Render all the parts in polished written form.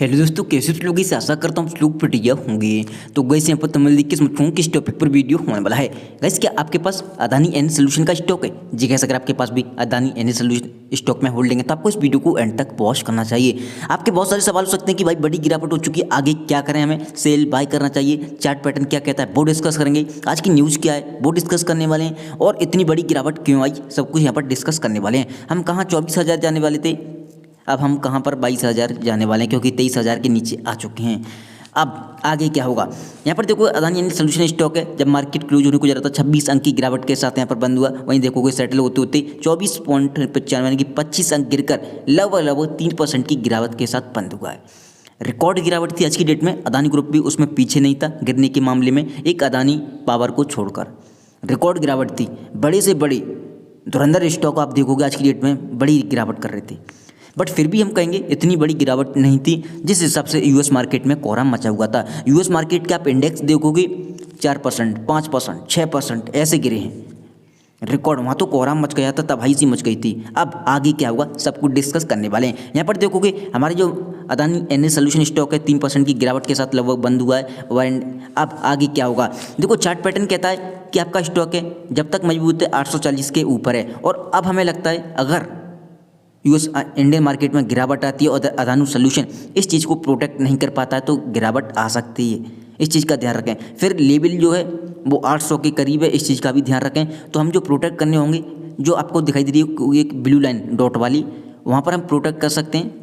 Hello दोस्तों, कैसे लोग इसे आशा करता हूँ लोग बढ़िया होंगे। तो गैस यहाँ पर तमिल किस्मत हूँ किस टॉपिक पर वीडियो होने वाला है। गैस क्या आपके पास अदानी एनर्जी सोल्यूशन का स्टॉक है? जी गैस, अगर आपके पास भी अदानी एनर्जी सोल्यूशन स्टॉक में होल्डिंग है तो आपको इस वीडियो को एंड तक वॉच करना चाहिए। आपके बहुत सारे सवाल हो सकते हैं कि भाई बड़ी गिरावट हो चुकी है, आगे क्या करें, हमें सेल बाय करना चाहिए, चार्ट पैटर्न क्या कहता है, वो डिस्कस करेंगे। आज की न्यूज़ क्या है वो डिस्कस करने वाले हैं, और इतनी बड़ी गिरावट क्यों आई सब कुछ यहाँ पर डिस्कस करने वाले हैं। हम कहाँ 24,000 जाने वाले थे, अब हम कहाँ पर 22,000 जाने वाले हैं, क्योंकि 23,000 के नीचे आ चुके हैं। अब आगे क्या होगा, यहाँ पर देखो अदानी एनर्जी सोल्यूशन स्टॉक है, जब मार्केट क्लोज होने को जा रहा था 26 अंक की गिरावट के साथ यहाँ पर बंद हुआ। वहीं देखोगे सेटल होते होते 24.95 यानी कि 25 अंक गिरकर लगभग 3% की गिरावट के साथ बंद हुआ है। रिकॉर्ड गिरावट थी आज की डेट में। अदानी ग्रुप भी उसमें पीछे नहीं था गिरने के मामले में, एक अदानी पावर को छोड़कर रिकॉर्ड गिरावट थी। बड़े से बड़े धुरंधर स्टॉक आप देखोगे आज की डेट में बड़ी गिरावट कर रहे थे, बट फिर भी हम कहेंगे इतनी बड़ी गिरावट नहीं थी जिस हिसाब से यूएस मार्केट में कोहराम मचा हुआ था। यूएस मार्केट के आप इंडेक्स देखोगे 4%, 5%, 6% ऐसे गिरे हैं। रिकॉर्ड वहाँ तो कोहराम मच गया था, तबाही सी मच गई थी। अब आगे क्या हुआ सब कुछ डिस्कस करने वाले हैं। यहाँ पर देखोगे हमारे जो अदानी एनर्जी सोल्यूशन स्टॉक है 3% की गिरावट के साथ लगभग बंद हुआ है। एंड अब आगे क्या होगा, देखो चार्ट पैटर्न कहता है कि आपका स्टॉक है जब तक मजबूत है 840 के ऊपर है, और अब हमें लगता है अगर यूएस इंडियन मार्केट में गिरावट आती है और अदानी सोल्यूशन इस चीज़ को प्रोटेक्ट नहीं कर पाता है तो गिरावट आ सकती है। इस चीज़ का ध्यान रखें। फिर लेवल जो है वो 800 के करीब है, इस चीज़ का भी ध्यान रखें। तो हम जो प्रोटेक्ट करने होंगे, जो आपको दिखाई दे रही है एक ब्लू लाइन डॉट वाली, वहाँ पर हम प्रोटेक्ट कर सकते हैं।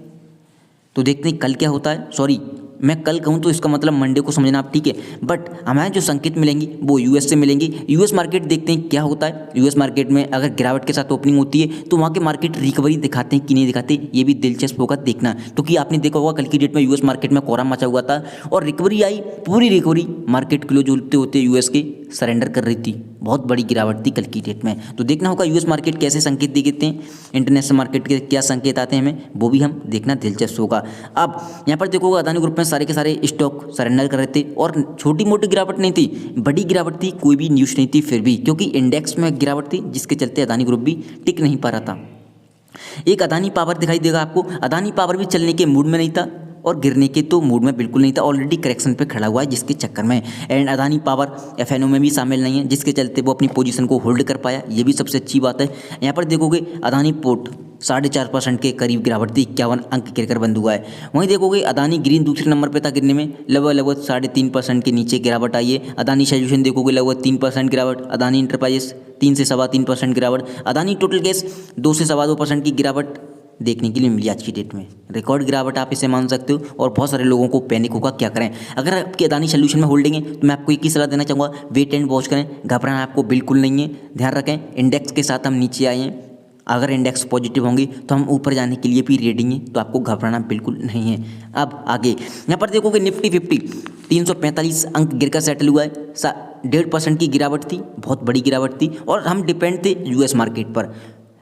तो देखते हैं कल क्या होता है। सॉरी, मैं कल कहूँ तो इसका मतलब मंडे को समझना आप, ठीक है। बट हमें जो संकेत मिलेंगी वो यूएस से मिलेंगी। यूएस मार्केट देखते हैं क्या होता है। यूएस मार्केट में अगर गिरावट के साथ ओपनिंग होती है तो वहाँ के मार्केट रिकवरी दिखाते हैं कि नहीं दिखाते, ये भी दिलचस्प होगा देखना। क्योंकि आपने देखा होगा कल की डेट में यूएस मार्केट में कोहराम मचा हुआ था और रिकवरी आई, पूरी रिकवरी मार्केट क्लोज होते होते यूएस के सरेंडर कर रही थी। बहुत बड़ी गिरावट थी कल की डेट में। तो देखना होगा यूएस मार्केट कैसे संकेत देते हैं, इंटरनेशनल मार्केट के क्या संकेत आते हैं, हमें वो भी हम देखना दिलचस्प होगा। अब यहाँ पर देखोगे अदानी ग्रुप में सारे के सारे स्टॉक सरेंडर कर रहे थे, और छोटी मोटी गिरावट नहीं थी, बड़ी गिरावट थी, कोई भी न्यूज़ नहीं थी फिर भी, क्योंकि इंडेक्स में गिरावट थी जिसके चलते अदानी ग्रुप भी टिक नहीं पा रहा था। एक अदानी पावर दिखाई देगा आपको, अदानी पावर भी चलने के मूड में नहीं था और गिरने के तो मूड में बिल्कुल नहीं था, ऑलरेडी करेक्शन पे खड़ा हुआ है जिसके चक्कर में। एंड अदानी पावर एफएनओ में भी शामिल नहीं है जिसके चलते वो अपनी पोजीशन को होल्ड कर पाया, ये भी सबसे अच्छी बात है। यहाँ पर देखोगे अदानी पोर्ट 4.5% के करीब गिरावट थी, 51 अंक गिरकर बंद हुआ है। वहीं देखोगे अदानी ग्रीन दूसरे नंबर पे था गिरने में, लगभग 3.5% के नीचे गिरावट आई है। अदानी सोल्यूशन देखोगे लगभग 3% गिरावट, अदानी इंटरप्राइजेस 3 से 3.25% गिरावट, अदानी टोटल गैस 2 से 2.25% की गिरावट देखने के लिए मिली आज की डेट में। रिकॉर्ड गिरावट आप इसे मान सकते हो, और बहुत सारे लोगों को पैनिक होगा क्या करें। अगर आपकी अदानी सोल्यूशन में होल्डिंग है तो मैं आपको एक ही सलाह देना चाहूँगा, वेट एंड वॉच करें, घबराना आपको बिल्कुल नहीं है। ध्यान रखें इंडेक्स के साथ हम नीचे आए हैं, अगर इंडेक्स पॉजिटिव होंगी तो हम ऊपर जाने के लिए भी रेडी हैं, तो आपको घबराना बिल्कुल नहीं है। अब आगे यहाँ पर देखोगे निफ्टी 50 345 अंक गिरकर सेटल हुआ है, 1.5% की गिरावट थी, बहुत बड़ी गिरावट थी, और हम डिपेंड थे यूएस मार्केट पर।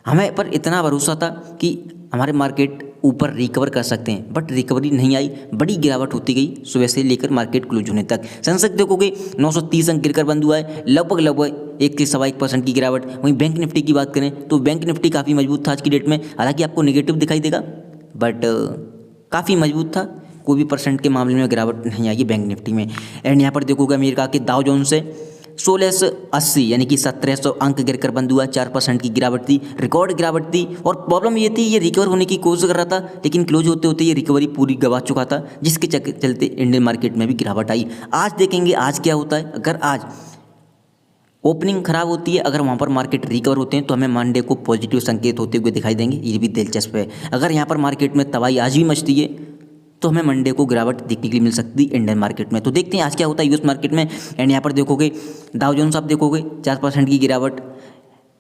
हमें पर इतना भरोसा था कि हमारे मार्केट ऊपर रिकवर कर सकते हैं, बट रिकवरी नहीं आई, बड़ी गिरावट होती गई सुबह से लेकर मार्केट क्लोज होने तक। सेंसेक्स देखोगे 930 अंक गिरकर बंद हुआ है, लगभग 1 से 1.25% की गिरावट। वहीं बैंक निफ्टी की बात करें तो बैंक निफ्टी काफ़ी मजबूत था आज की डेट में, हालांकि आपको नेगेटिव दिखाई देगा बट काफ़ी मजबूत था, कोई भी परसेंट के मामले में गिरावट नहीं आई बैंक निफ्टी में। एंड यहाँ पर देखोगे अमेरिका के डाउ जोन्स से 1680 यानी कि 1700 अंक गिरकर बंद हुआ, 4% की गिरावट थी, रिकॉर्ड गिरावट थी। और प्रॉब्लम ये थी ये रिकवर होने की कोशिश कर रहा था, लेकिन क्लोज होते होते ये रिकवरी पूरी गवा चुका था, जिसके चलते इंडियन मार्केट में भी गिरावट आई। आज देखेंगे आज क्या होता है। अगर आज ओपनिंग खराब होती है, अगर वहाँ पर मार्केट रिकवर होते हैं तो हमें मंडे को पॉजिटिव संकेत होते हुए दिखाई देंगे, ये भी दिलचस्प है। अगर यहाँ पर मार्केट में तबाही आज भी मचती है तो हमें मंडे को गिरावट देखने के लिए मिल सकती है इंडियन मार्केट में। तो देखते हैं आज क्या होता है यूएस मार्केट में। एंड यहाँ पर देखोगे डाउ जोन्स आप देखोगे 4% की गिरावट,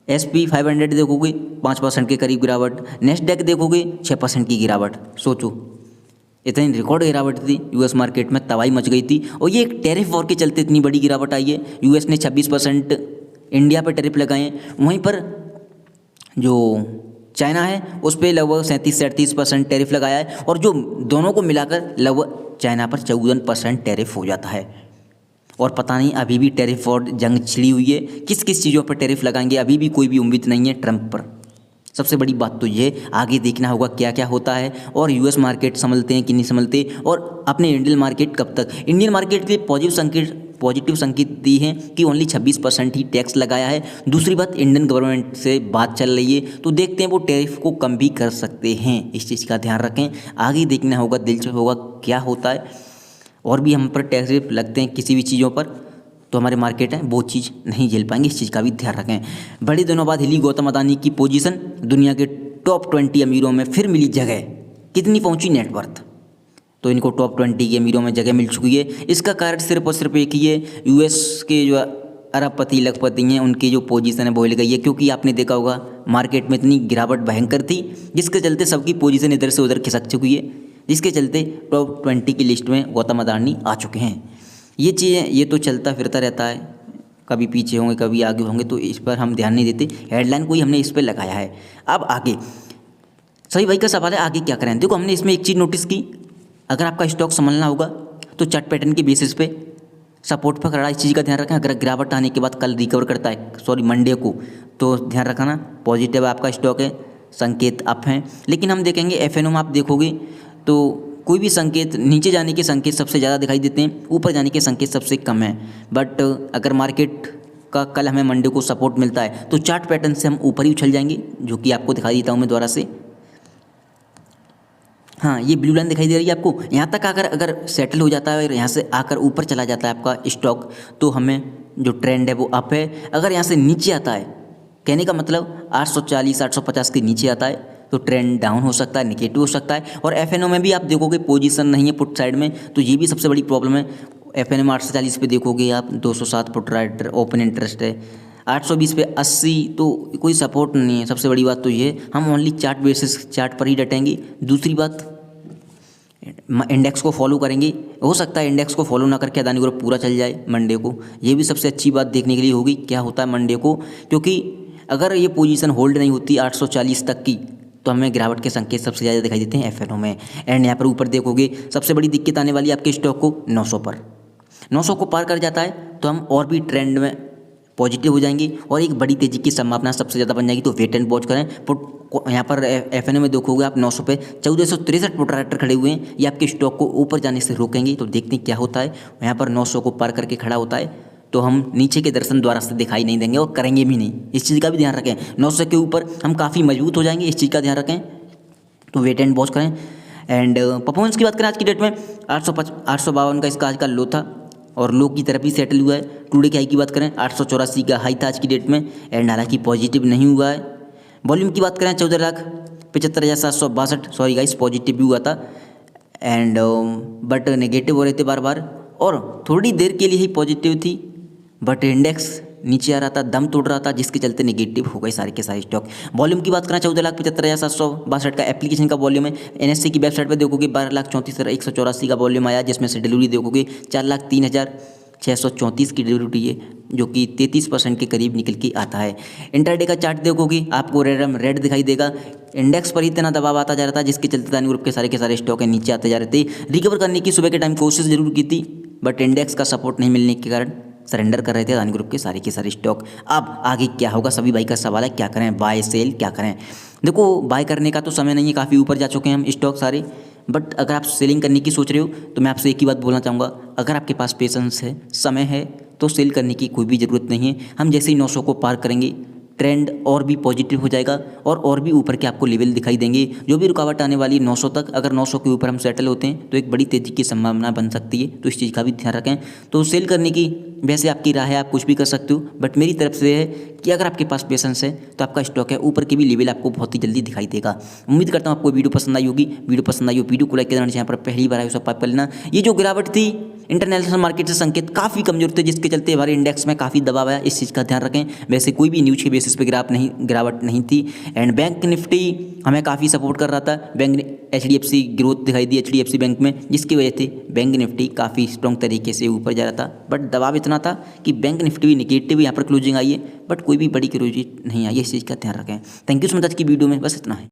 SP 500 देखोगे 5% के करीब गिरावट, नेस्डैक देखोगे 6% की गिरावट। सोचो इतनी रिकॉर्ड गिरावट थी, यूएस मार्केट में तबाही मच गई थी, और ये एक टैरिफ वॉर के चलते इतनी बड़ी गिरावट आई है। यूएस ने 26% इंडिया पर टैरिफ लगाए हैं, वहीं पर जो चाइना है उस पर लगभग 37 से 38% टैरिफ लगाया है, और जो दोनों को मिलाकर लगभग चाइना पर 14% टैरिफ हो जाता है। और पता नहीं अभी भी टैरिफ और जंग छिड़ी हुई है, किस किस चीज़ों पर टैरिफ लगाएंगे अभी भी कोई भी उम्मीद नहीं है ट्रंप पर। सबसे बड़ी बात तो ये आगे देखना होगा क्या क्या होता है, और यूएस मार्केट संभलते हैं कि नहीं संभलते, और अपने इंडियन मार्केट कब तक। इंडियन मार्केट के लिए पॉजिटिव संकेत दी हैं कि ओनली 26% ही टैक्स लगाया है। दूसरी बात, इंडियन गवर्नमेंट से बात चल रही है, तो देखते हैं वो टैरिफ को कम भी कर सकते हैं। इस चीज़ का ध्यान रखें, आगे देखना होगा, दिलचस्प होगा क्या होता है। और भी हम पर टैरिफ लगते हैं किसी भी चीज़ों पर, तो हमारे मार्केट है वो चीज़ नहीं झेल पाएंगे, इस चीज़ का भी ध्यान रखें। बड़े दिनों बाद हिली गौतम अदानी की पोजीशन, दुनिया के टॉप 20 अमीरों में फिर मिली जगह। कितनी पहुंची नेटवर्थ, तो इनको टॉप 20 के अमीरों में जगह मिल चुकी है। इसका कारण सिर्फ और सिर्फ एक ही है, यूएस के जो अरबपति लखपति हैं उनकी जो पोजीशन है वो हिल गई है, क्योंकि आपने देखा होगा मार्केट में इतनी गिरावट भयंकर थी, जिसके चलते सबकी पोजीशन इधर से उधर खिसक चुकी है, जिसके चलते टॉप 20 की लिस्ट में गौतम अदानी आ चुके हैं। ये चीज़ें ये तो चलता फिरता रहता है, कभी पीछे होंगे कभी आगे होंगे, तो इस पर हम ध्यान नहीं देते। हेडलाइन कोई हमने इस पर लगाया है। अब आगे सभी भाई का सवाल है आगे क्या करें। देखो, हमने इसमें एक चीज़ नोटिस की, अगर आपका स्टॉक संभलना होगा तो चार्ट पैटर्न के बेसिस पे सपोर्ट पर खड़ा, इस चीज़ का ध्यान रखें। अगर गिरावट आने के बाद कल रिकवर करता है, मंडे को, तो ध्यान रखना पॉजिटिव आपका स्टॉक है, संकेत अप हैं। लेकिन हम देखेंगे एफएनओ में आप देखोगे तो कोई भी संकेत, नीचे जाने के संकेत सबसे ज़्यादा दिखाई देते हैं, ऊपर जाने के संकेत सबसे कम है। बट अगर मार्केट का कल हमें मंडे को सपोर्ट मिलता है तो चार्ट पैटर्न से हम ऊपर ही उछल जाएंगे, जो कि आपको दिखाई देता हूँ मैं दोबारा से। हाँ, ये ब्लू लाइन दिखाई दे रही है आपको। यहाँ तक अगर सेटल हो जाता है और यहाँ से आकर ऊपर चला जाता है आपका स्टॉक, तो हमें जो ट्रेंड है वो अप है। अगर यहाँ से नीचे आता है, कहने का मतलब 840 850 के नीचे आता है, तो ट्रेंड डाउन हो सकता है, निगेटिव हो सकता है। और एफएनओ में भी आप देखोगे पोजीशन नहीं है पुट साइड में, तो ये भी सबसे बड़ी प्रॉब्लम है। एफएनओ में 840 पे देखोगे आप 207 पुट राइट ओपन इंटरेस्ट है, 820 पे 80, तो कोई सपोर्ट नहीं है। सबसे बड़ी बात तो ये, हम ओनली चार्ट बेसिस चार्ट पर ही डटेंगे। दूसरी बात, इंडेक्स को फॉलो करेंगे। हो सकता है इंडेक्स को फॉलो ना करके अदानी ग्रुप पूरा चल जाए मंडे को, ये भी सबसे अच्छी बात देखने के लिए होगी क्या होता है मंडे को। क्योंकि अगर ये पोजीशन होल्ड नहीं होती 840 तक की, तो हमें गिरावट के संकेत सबसे ज़्यादा दिखाई देते हैं एफएनओ में। एंड यहाँ पर ऊपर देखोगे सबसे बड़ी दिक्कत आने वाली है आपके स्टॉक को 900 पर। 900 को पार कर जाता है तो हम और भी ट्रेंड में पॉजिटिव हो जाएंगे और एक बड़ी तेजी की संभावना सबसे ज़्यादा बन जाएगी। तो वेट एंड वॉच करें। पुट यहाँ पर एफएनओ में देखोगे आप 900 पे 1463 पुट राइटर खड़े हुए हैं, ये आपके स्टॉक को ऊपर जाने से रोकेंगे। तो देखते हैं क्या होता है। यहाँ पर 900 को पार करके खड़ा होता है तो हम नीचे के दर्शन द्वारा से दिखाई नहीं देंगे और करेंगे भी नहीं, इस चीज़ का भी ध्यान रखें। 900 के ऊपर हम काफ़ी मजबूत हो जाएंगे, इस चीज़ का ध्यान रखें। तो वेट एंड वॉच करें। एंड परफॉर्मेंस की बात करें आज की डेट में 852 का इसका आज का लो था और लो की तरफ ही सेटल हुआ है। टुडे की हाई की बात करें 884 का हाई था आज की डेट में, एंड हालांकि पॉजिटिव नहीं हुआ है। वॉल्यूम की बात करें 14,75,762, सॉरी गाइस, पॉजिटिव भी हुआ था एंड बट नेगेटिव हो रहे थे बार बार, और थोड़ी देर के लिए ही पॉजिटिव थी, बट इंडेक्स नीचे आ रहा था, दम तोड़ रहा था, जिसके चलते नेगेटिव हो गए सारे के सारे स्टॉक। वॉल्यूम की बात करें 14,75,762 का एप्लीकेशन का वॉल्यूम है। एनएससी की वेबसाइट पर देखोगे 12,34,184 का वॉल्यूम आया, जिसमें से डिलीवरी देखोगे 4,03,634 की डिलीवरी है, जो कि 33% के करीब निकल के आता है। इंटरडे का चार्ट देखोगे आपको रेड दिखाई देगा। इंडेक्स पर इतना दबाव आता जा रहा था, जिसके चलते अदानी ग्रुप के सारे स्टॉक है नीचे आते जा रहे थे। रिकवर करने की सुबह के टाइम कोशिश जरूर की थी, बट इंडेक्स का सपोर्ट नहीं मिलने के कारण सरेंडर कर रहे थे अदानी ग्रुप के सारे स्टॉक। अब आगे क्या होगा, सभी भाई का सवाल है, क्या करें, बाय सेल क्या करें। देखो, बाय करने का तो समय नहीं है, काफ़ी ऊपर जा चुके हैं हम स्टॉक सारे, बट अगर आप सेलिंग करने की सोच रहे हो तो मैं आपसे एक ही बात बोलना चाहूँगा, अगर आपके पास पेशेंस है, समय है, तो सेल करने की कोई भी ज़रूरत नहीं है। हम जैसे ही 900 को पार करेंगे ट्रेंड और भी पॉजिटिव हो जाएगा और भी ऊपर के आपको लेवल दिखाई देंगे। जो भी रुकावट आने वाली 900 तक, अगर 900 के ऊपर हम सेटल होते हैं तो एक बड़ी तेज़ी की संभावना बन सकती है, तो इस चीज़ का भी ध्यान रखें। तो सेल करने की वैसे आपकी राह है, आप कुछ भी कर सकते हो, बट मेरी तरफ से है कि अगर आपके पास पेशेंस है तो आपका स्टॉक है ऊपर के भी लेवल आपको बहुत ही जल्दी दिखाई देगा। उम्मीद करता हूँ आपको वीडियो पसंद आई होगी। वीडियो पसंद आई हो वीडियो को लाइक कर देना, यहाँ पर पहली बार आए सब्सक्राइब कर लेना। ये जो गिरावट थी इंटरनेशनल मार्केट से संकेत काफ़ी कमजोर थे, जिसके चलते हमारे इंडेक्स में काफ़ी दबाव आया, इस चीज़ का ध्यान रखें। वैसे कोई भी न्यूज़ के बेसिस पे गिरावट नहीं थी। एंड बैंक निफ्टी हमें काफ़ी सपोर्ट कर रहा था, बैंक HDFC ग्रोथ दिखाई दी HDFC बैंक में, जिसकी वजह से बैंक निफ्टी काफ़ी स्ट्रॉन्ग तरीके से ऊपर जा रहा था, बट दबाव इतना था कि बैंक निफ्टी भी निगेटिव यहाँ पर क्लोजिंग आई है, बट कोई भी बड़ी क्लोजिंग नहीं आई है, इस चीज़ का ध्यान रखें। Thank you so much. आज की वीडियो में बस इतना है।